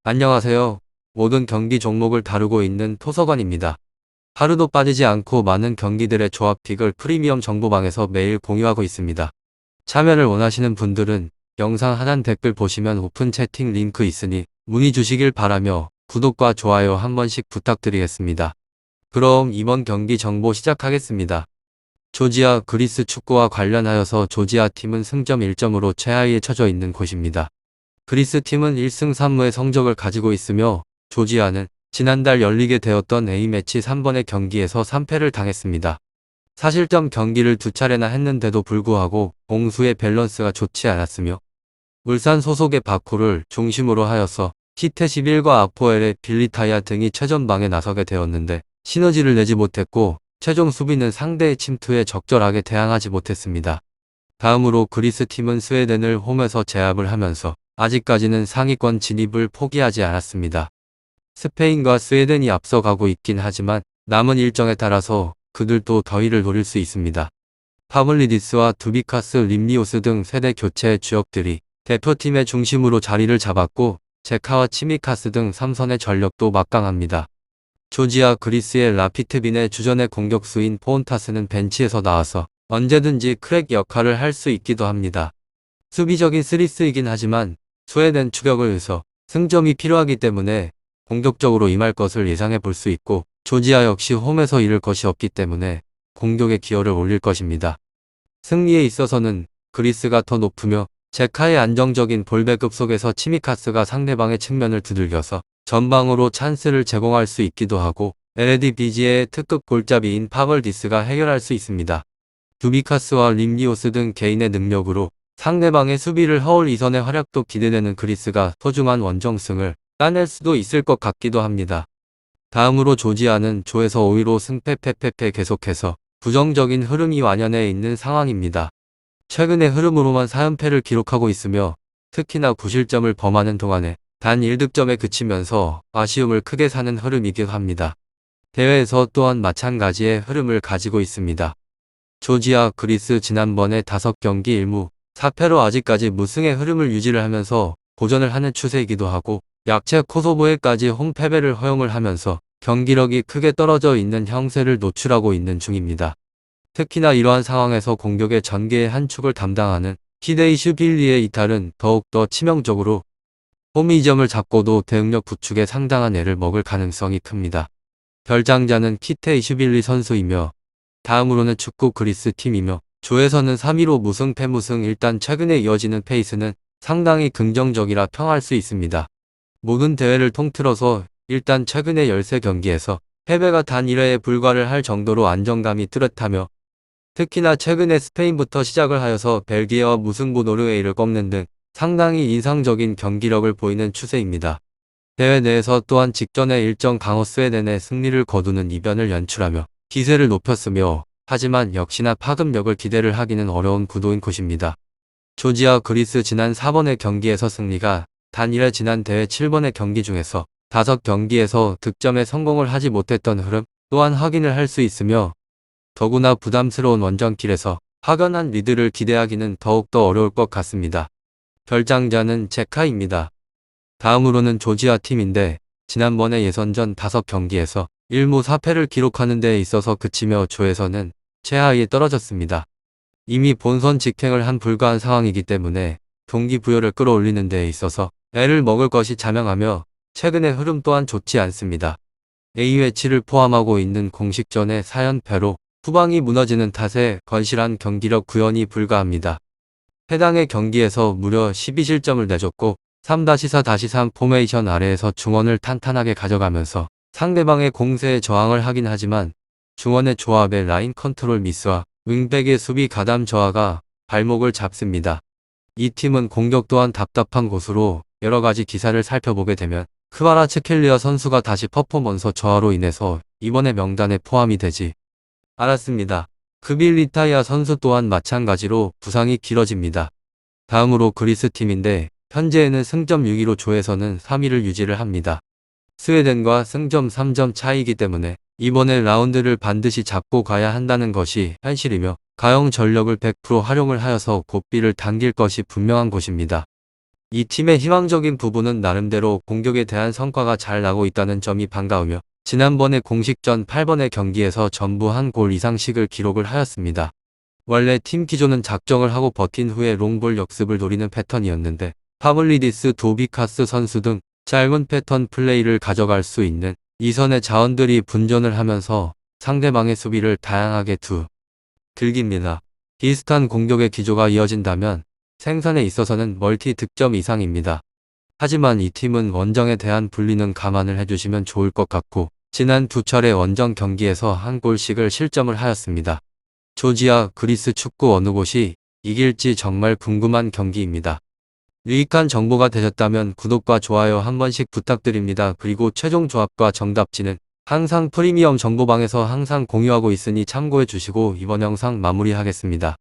안녕하세요. 모든 경기 종목을 다루고 있는 토서관입니다. 하루도 빠지지 않고 많은 경기들의 조합픽을 프리미엄 정보방에서 매일 공유하고 있습니다. 참여를 원하시는 분들은 영상 하단 댓글 보시면 오픈 채팅 링크 있으니 문의 주시길 바라며 구독과 좋아요 한 번씩 부탁드리겠습니다. 그럼 이번 경기 정보 시작하겠습니다. 조지아 그리스 축구와 관련하여서 조지아 팀은 승점 1점으로 최하위에 처져 있는 곳입니다. 그리스 팀은 1승 3무의 성적을 가지고 있으며 조지아는 지난달 열리게 되었던 A매치 3번의 경기에서 3패를 당했습니다. 사실점 경기를 두 차례나 했는데도 불구하고 공수의 밸런스가 좋지 않았으며 울산 소속의 바쿠를 중심으로 하여서 키테11과 아포엘의 빌리타야 등이 최전방에 나서게 되었는데 시너지를 내지 못했고 최종 수비는 상대의 침투에 적절하게 대항하지 못했습니다. 다음으로 그리스 팀은 스웨덴을 홈에서 제압을 하면서 아직까지는 상위권 진입을 포기하지 않았습니다. 스페인과 스웨덴이 앞서가고 있긴 하지만 남은 일정에 따라서 그들도 더위를 노릴 수 있습니다. 파블리디스와 두비카스, 림니오스 등 세대 교체의 주역들이 대표팀의 중심으로 자리를 잡았고 제카와 치미카스 등 3선의 전력도 막강합니다. 조지아 그리스의 라피트빈의 주전의 공격수인 포온타스는 벤치에서 나와서 언제든지 크랙 역할을 할 수 있기도 합니다. 수비적인 스리스이긴 하지만 스웨덴 추격을 해서 승점이 필요하기 때문에 공격적으로 임할 것을 예상해 볼 수 있고 조지아 역시 홈에서 잃을 것이 없기 때문에 공격의 기여를 올릴 것입니다. 승리에 있어서는 그리스가 더 높으며 제카의 안정적인 볼 배급 속에서 치미카스가 상대방의 측면을 두들겨서 전방으로 찬스를 제공할 수 있기도 하고 에레디비지의 특급 골잡이인 파벌디스가 해결할 수 있습니다. 두비카스와 림니오스 등 개인의 능력으로 상대방의 수비를 허울 이선의 활약도 기대되는 그리스가 소중한 원정승을 따낼 수도 있을 것 같기도 합니다. 다음으로 조지아는 조에서 5위로 승패 계속해서 부정적인 흐름이 완연해 있는 상황입니다. 최근의 흐름으로만 4연패를 기록하고 있으며 특히나 구실점을 범하는 동안에 단 1득점에 그치면서 아쉬움을 크게 사는 흐름이기도 합니다. 대회에서 또한 마찬가지의 흐름을 가지고 있습니다. 조지아 그리스 지난번에 5경기 1무 4패로 아직까지 무승의 흐름을 유지를 하면서 고전을 하는 추세이기도 하고 약체 코소보에까지 홈패배를 허용을 하면서 경기력이 크게 떨어져 있는 형세를 노출하고 있는 중입니다. 특히나 이러한 상황에서 공격의 전개의 한 축을 담당하는 히데이슈빌리의 이탈은 더욱더 치명적으로 홈 2점을 잡고도 대응력 구축에 상당한 애를 먹을 가능성이 큽니다. 별장자는 키테 이슈빌리 선수이며 다음으로는 축구 그리스 팀이며 조에서는 3위로 무승 패무승. 일단 최근에 이어지는 페이스는 상당히 긍정적이라 평할 수 있습니다. 모든 대회를 통틀어서 일단 최근의 13경기에서 패배가 단 1회에 불과를 할 정도로 안정감이 뚜렷하며 특히나 최근에 스페인부터 시작을 하여서 벨기에와 무승부 노르웨이를 꺾는 등 상당히 인상적인 경기력을 보이는 추세입니다. 대회 내에서 또한 직전에 일정 강호 스웨덴의 승리를 거두는 이변을 연출하며 기세를 높였으며 하지만 역시나 파급력을 기대를 하기는 어려운 구도인 곳입니다. 조지아 그리스 지난 4번의 경기에서 승리가 단일해 지난 대회 7번의 경기 중에서 5경기에서 득점에 성공을 하지 못했던 흐름 또한 확인을 할 수 있으며 더구나 부담스러운 원정길에서 확연한 리드를 기대하기는 더욱더 어려울 것 같습니다. 별장자는 제카입니다. 다음으로는 조지아 팀인데 지난번에 예선전 5경기에서 1무 4패를 기록하는 데에 있어서 그치며 조에서는 최하위에 떨어졌습니다. 이미 본선 직행을 한 불가한 상황이기 때문에 동기부여를 끌어올리는 데에 있어서 애를 먹을 것이 자명하며 최근의 흐름 또한 좋지 않습니다. A매치를 포함하고 있는 공식전의 4연패로 후방이 무너지는 탓에 건실한 경기력 구현이 불가합니다. 해당의 경기에서 무려 12실점을 내줬고 3-4-3 포메이션 아래에서 중원을 탄탄하게 가져가면서 상대방의 공세에 저항을 하긴 하지만 중원의 조합의 라인 컨트롤 미스와 윙백의 수비 가담 저하가 발목을 잡습니다. 이 팀은 공격 또한 답답한 곳으로 여러가지 기사를 살펴보게 되면 크바라츠켈리아 선수가 다시 퍼포먼서 저하로 인해서 이번에 명단에 포함이 되지 않았습니다. 그빌리타야 선수 또한 마찬가지로 부상이 길어집니다. 다음으로 그리스 팀인데 현재에는 승점 6위로 조에서는 3위를 유지를 합니다. 스웨덴과 승점 3점 차이이기 때문에 이번에 라운드를 반드시 잡고 가야 한다는 것이 현실이며 가용 전력을 100% 활용을 하여서 고삐를 당길 것이 분명한 곳입니다. 이 팀의 희망적인 부분은 나름대로 공격에 대한 성과가 잘 나고 있다는 점이 반가우며 지난번에 공식전 8번의 경기에서 전부 한 골 이상씩을 기록을 하였습니다. 원래 팀 기조는 작정을 하고 버틴 후에 롱볼 역습을 노리는 패턴이었는데 파블리디스 도비카스 선수 등 짧은 패턴 플레이를 가져갈 수 있는 이선의 자원들이 분전을 하면서 상대방의 수비를 다양하게 들깁니다. 비슷한 공격의 기조가 이어진다면 생산에 있어서는 멀티 득점 이상입니다. 하지만 이 팀은 원정에 대한 분리는 감안을 해주시면 좋을 것 같고 지난 두 차례 원정 경기에서 한 골씩을 실점을 하였습니다. 조지아, 그리스 축구 어느 곳이 이길지 정말 궁금한 경기입니다. 유익한 정보가 되셨다면 구독과 좋아요 한 번씩 부탁드립니다. 그리고 최종 조합과 정답지는 항상 프리미엄 정보방에서 항상 공유하고 있으니 참고해 주시고 이번 영상 마무리하겠습니다.